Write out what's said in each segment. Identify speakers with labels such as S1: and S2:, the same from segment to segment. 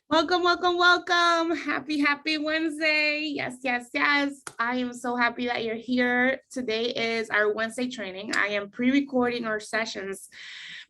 S1: Welcome, welcome, welcome. Happy Wednesday. Yes, yes, yes. I am so happy that you're here. Today is our Wednesday training. I am pre-recording our sessions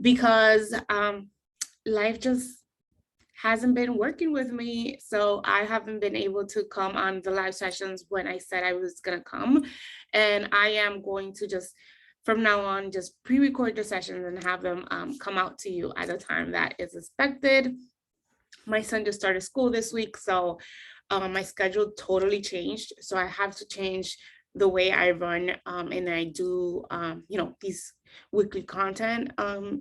S1: because life just hasn't been working with me. So I haven't been able to come on the live sessions when I said I was going to come. And I am going to just from now on, just pre-record the sessions and have them come out to you at a time that is expected. My son just started school this week, so my schedule totally changed. So I have to change the way I run and I do, these weekly content.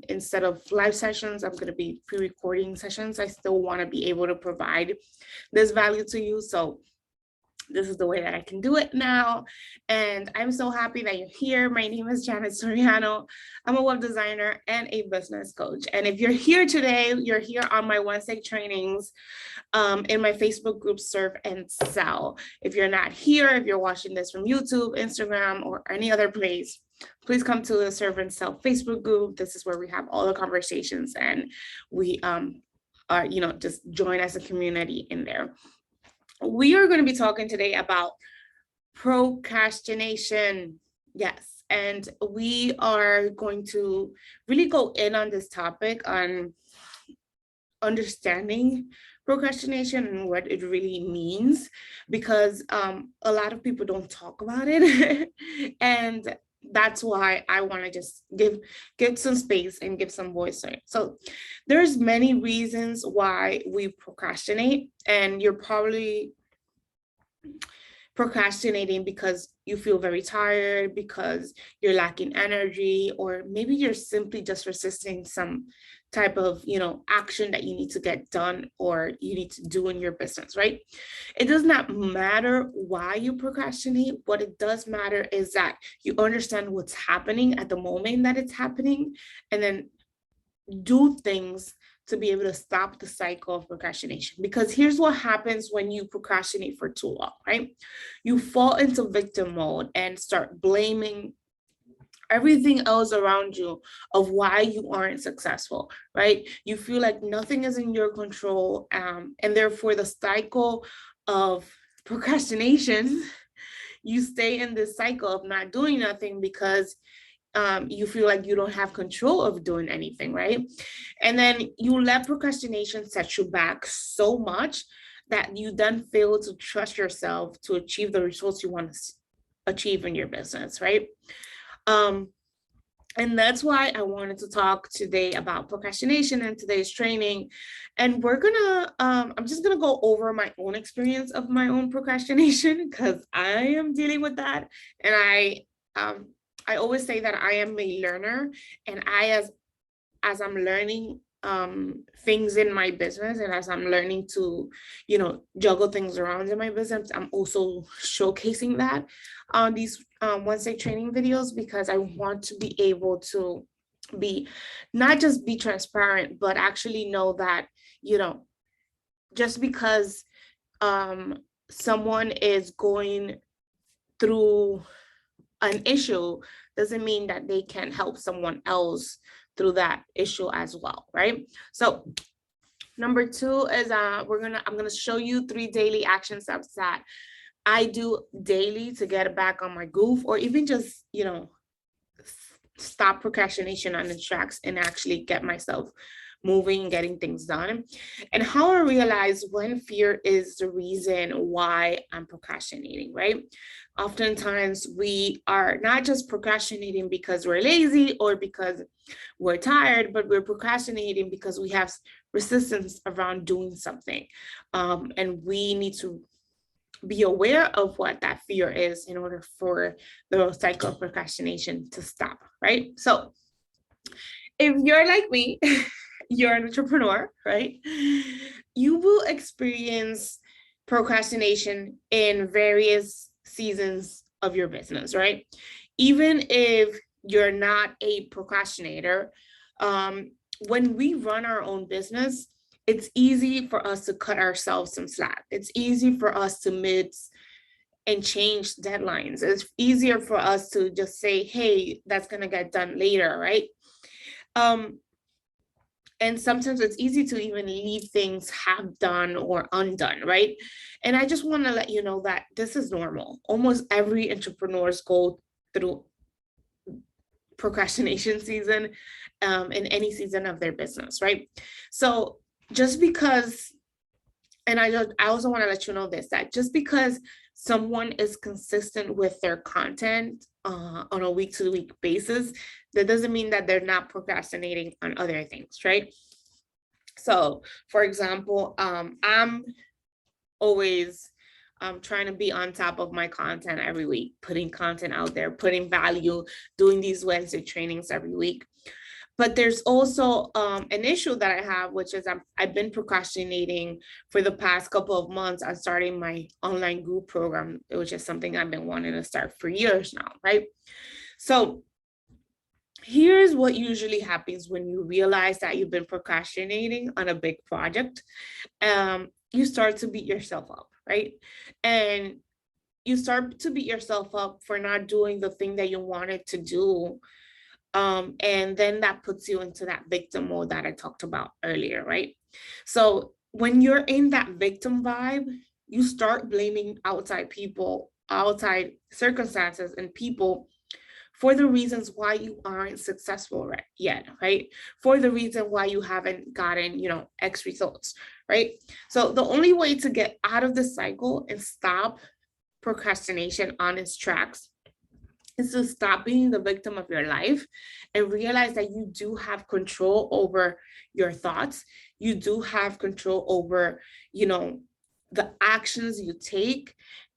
S1: Instead of live sessions, I'm going to be pre-recording sessions. I still want to be able to provide this value to you. So this is the way that I can do it now. And I'm so happy that you're here. My name is Janet Soriano. I'm a web designer and a business coach. And if you're here today, you're here on my Wednesday trainings in my Facebook group, Serve and Sell. If you're not here, if you're watching this from YouTube, Instagram, or any other place, please come to the Serve and Sell Facebook group. This is where we have all the conversations and we are, just join as a community in there. We are going to be talking today about procrastination. Yes, and we are going to really go in on this topic on understanding procrastination and what it really means, because a lot of people don't talk about it. And that's why I want to just give some space and give some voice to it. So there's many reasons why we procrastinate, and you're probably procrastinating because you feel very tired, because you're lacking energy, or maybe you're simply just resisting some type of action that you need to get done or you need to do in your business, right? It does not matter why you procrastinate. What it does matter is that you understand what's happening at the moment that it's happening, and then do things to be able to stop the cycle of procrastination. Because here's what happens when you procrastinate for too long, right? You fall into victim mode and start blaming everything else around you of why you aren't successful, right? You feel like nothing is in your control, and therefore the cycle of procrastination, you stay in this cycle of not doing nothing because you feel like you don't have control of doing anything, right? And then you let procrastination set you back so much that you then fail to trust yourself to achieve the results you want to achieve in your business, right? And that's why I wanted to talk today about procrastination in today's training. And we're gonna, I'm just gonna go over my own experience of my own procrastination, because I am dealing with that. And I always say that I am a learner, and as I'm learning things in my business, and as I'm learning to juggle things around in my business, I'm also showcasing that on these Wednesday training videos, because I want to be able to be not just be transparent, but actually know that just because someone is going through an issue doesn't mean that they can help someone else through that issue as well, right? So number two is I'm gonna show you 3 daily action steps that I do daily to get back on my groove, or even just stop procrastination on the tracks and actually get myself moving, getting things done. And how I realize when fear is the reason why I'm procrastinating, right? Oftentimes we are not just procrastinating because we're lazy or because we're tired, but we're procrastinating because we have resistance around doing something. And we need to be aware of what that fear is in order for the cycle of procrastination to stop, right? So if you're like me, you're an entrepreneur, right? You will experience procrastination in various seasons of your business, right? Even if you're not a procrastinator, when we run our own business, it's easy for us to cut ourselves some slack. It's easy for us to miss and change deadlines. It's easier for us to just say, hey, that's going to get done later, right? And sometimes it's easy to even leave things half done or undone, right? And I just want to let you know that this is normal. Almost every entrepreneurs go through procrastination season in any season of their business, right? So just because, and I also want to let you know this, that just because someone is consistent with their content on a week-to-week basis, that doesn't mean that they're not procrastinating on other things, right? So for example, I'm always trying to be on top of my content every week, putting content out there, putting value, doing these Wednesday trainings every week. But there's also an issue that I have, which is I've been procrastinating for the past couple of months on starting my online group program, which is something I've been wanting to start for years now, right? So here's what usually happens when you realize that you've been procrastinating on a big project. You start to beat yourself up, right? And you start to beat yourself up for not doing the thing that you wanted to do. And then that puts you into that victim mode that I talked about earlier, right? So when you're in that victim vibe, you start blaming outside people, outside circumstances and people for the reasons why you aren't successful yet, right? For the reason why you haven't gotten, X results, right? So the only way to get out of this cycle and stop procrastination on its tracks is to stop being the victim of your life and realize that you do have control over your thoughts. You do have control over, the actions you take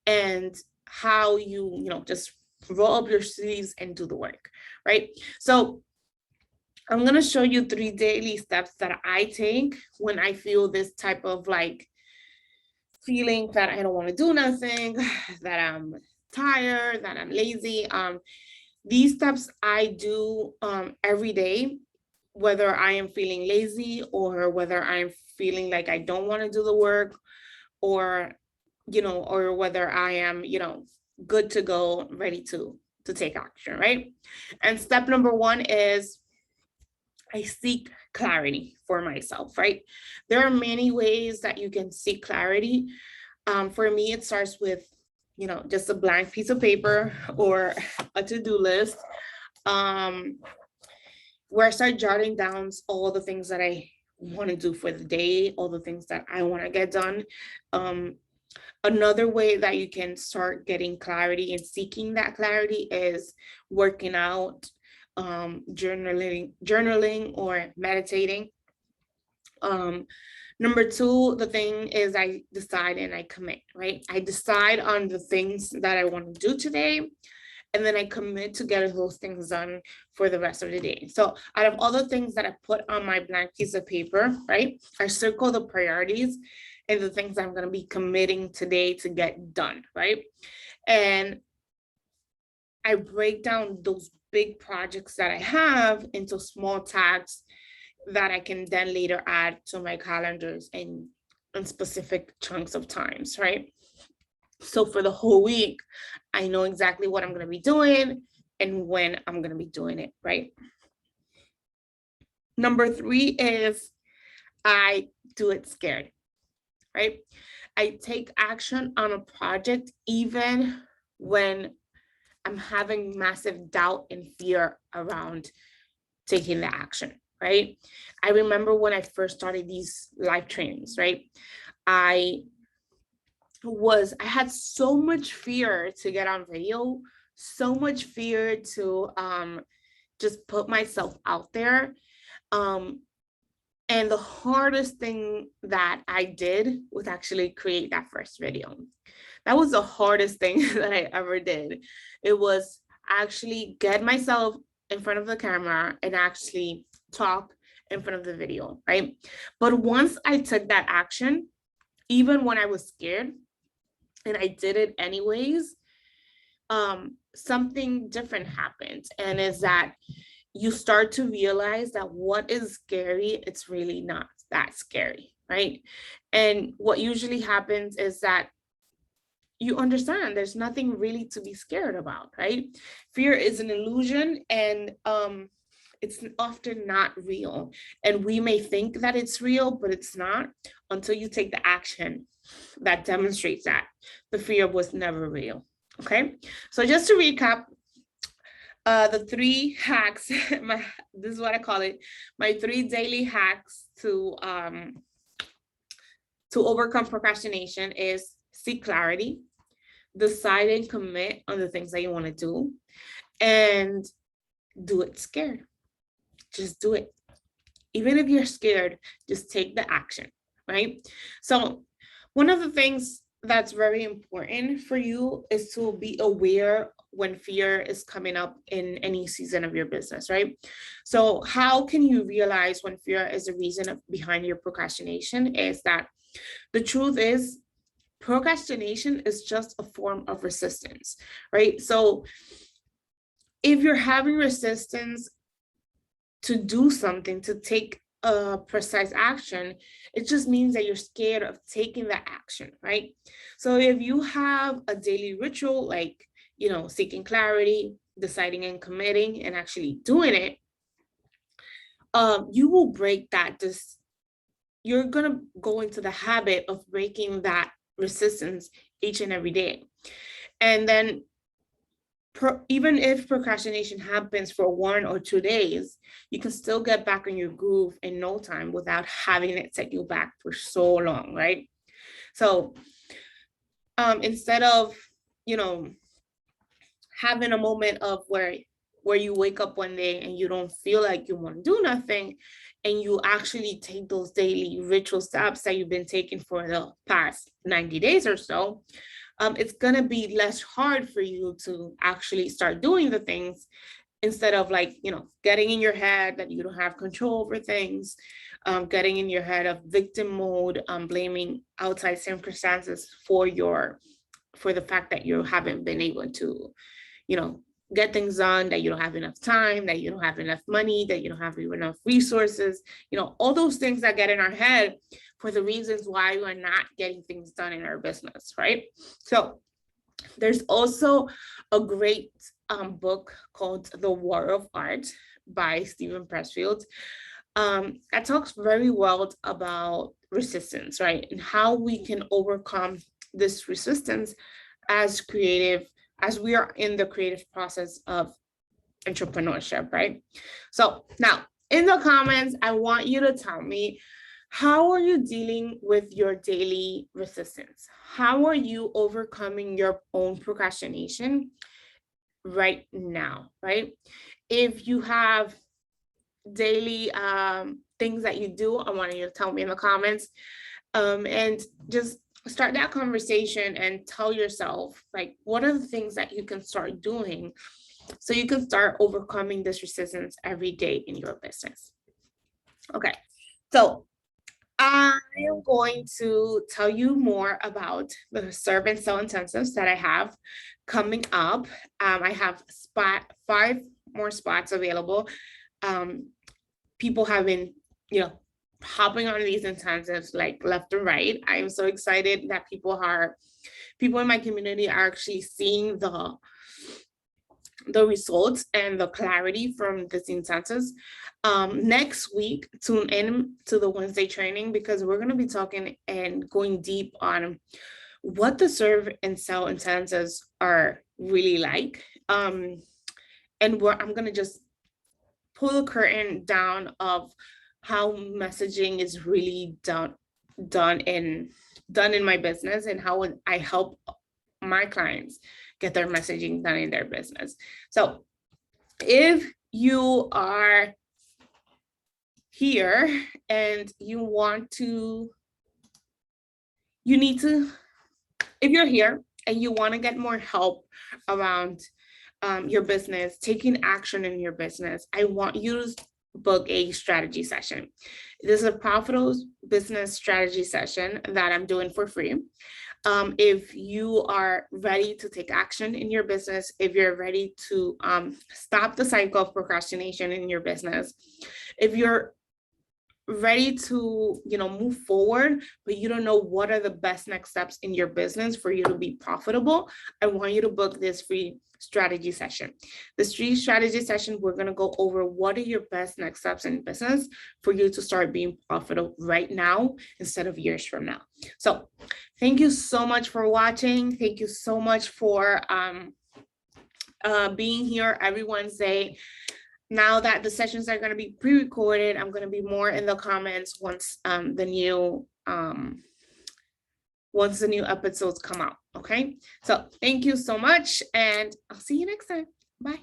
S1: and how you, just roll up your sleeves and do the work, right? So I'm going to show you 3 daily steps that I take when I feel this type of feeling that I don't want to do nothing, that I'm tired, that I'm lazy. These steps I do every day, whether I am feeling lazy or whether I'm feeling like I don't want to do the work, or or whether I am, good to go, ready to take action, right? And step number 1 is I seek clarity for myself, right? There are many ways that you can seek clarity. For me, it starts with, just a blank piece of paper or a to-do list, where I start jotting down all the things that I want to do for the day, all the things that I want to get done. Another way that you can start getting clarity and seeking that clarity is working out, journaling or meditating. Number 2, the thing is I decide and I commit, right? I decide on the things that I want to do today, and then I commit to getting those things done for the rest of the day. So out of all the things that I put on my blank piece of paper, right, I circle the priorities and the things I'm going to be committing today to get done, right? And I break down those big projects that I have into small tasks that I can then later add to my calendars in specific chunks of times, right? So for the whole week, I know exactly what I'm going to be doing and when I'm going to be doing it, right? Number 3 is I do it scared, right? I take action on a project even when I'm having massive doubt and fear around taking the action, right? I remember when I first started these live trainings, right? I had so much fear to get on video, so much fear to just put myself out there. And the hardest thing that I did was actually create that first video. That was the hardest thing that I ever did. It was actually get myself in front of the camera and actually talk in front of the video, right? But once I took that action, even when I was scared and I did it anyways, something different happened. And is that you start to realize that what is scary, it's really not that scary, right? And what usually happens is that you understand there's nothing really to be scared about, right? Fear is an illusion, and it's often not real. And we may think that it's real, but it's not until you take the action that demonstrates that the fear was never real. Okay, so just to recap, the 3 hacks, this is what I call it, my 3 daily hacks to overcome procrastination is seek clarity, decide and commit on the things that you want to do, and do it scared. Just do it. Even if you're scared, just take the action, right? So one of the things that's very important for you is to be aware when fear is coming up in any season of your business, right? So how can you realize when fear is the reason behind your procrastination? Is that the truth is procrastination is just a form of resistance, right? So if you're having resistance to do something, to take a precise action, it just means that you're scared of taking the action, right? So if you have a daily ritual, like, you know, seeking clarity, deciding and committing, and actually doing it, you will break that. You're gonna go into the habit of breaking that resistance each and every day. And then even if procrastination happens for 1 or 2 days, you can still get back in your groove in no time without having it set you back for so long, right? So instead of, you know, having a moment of where you wake up one day and you don't feel like you want to do nothing, and you actually take those daily ritual steps that you've been taking for the past 90 days or so, it's going to be less hard for you to actually start doing the things, instead of, like, you know, getting in your head that you don't have control over things, getting in your head of victim mode, blaming outside circumstances for the fact that you haven't been able to, you know, get things done, that you don't have enough time, that you don't have enough money, that you don't have enough resources, you know, all those things that get in our head for the reasons why we're not getting things done in our business, right? So there's also a great book called The War of Art by Stephen Pressfield that talks very well about resistance, right? And how we can overcome this resistance as we are in the creative process of entrepreneurship, right? So now in the comments, I want you to tell me, how are you dealing with your daily resistance? How are you overcoming your own procrastination right now, right? If you have daily things that you do, I want you to tell me in the comments, and just start that conversation and tell yourself, like, what are the things that you can start doing so you can start overcoming this resistance every day in your business. Okay, so I am going to tell you more about the serve and sell intensives that I have coming up. I have 5 more spots available. People have been, you know, hopping on these intensives like left and right. I am so excited that people in my community are actually seeing the results and the clarity from these intensives. Next week, tune in to the Wednesday training, because we're going to be talking and going deep on what the serve and sell intensives are really like. And I'm going to just pull the curtain down of how messaging is really done in my business, and how I help my clients get their messaging done in their business. So if you are here and if you're here and you want to get more help around your business, taking action in your business, I want you to book a strategy session. This is a profitable business strategy session that I'm doing for free. If you are ready to take action in your business, if you're ready to stop the cycle of procrastination in your business, if you're ready to, move forward, but you don't know what are the best next steps in your business for you to be profitable, I want you to book this free strategy session. This free strategy session, we're going to go over what are your best next steps in business for you to start being profitable right now instead of years from now. So thank you so much for watching. Thank you so much for being here every Wednesday. Now that the sessions are going to be pre-recorded, I'm going to be more in the comments once the new episodes come out. Okay, so thank you so much, and I'll see you next time. Bye.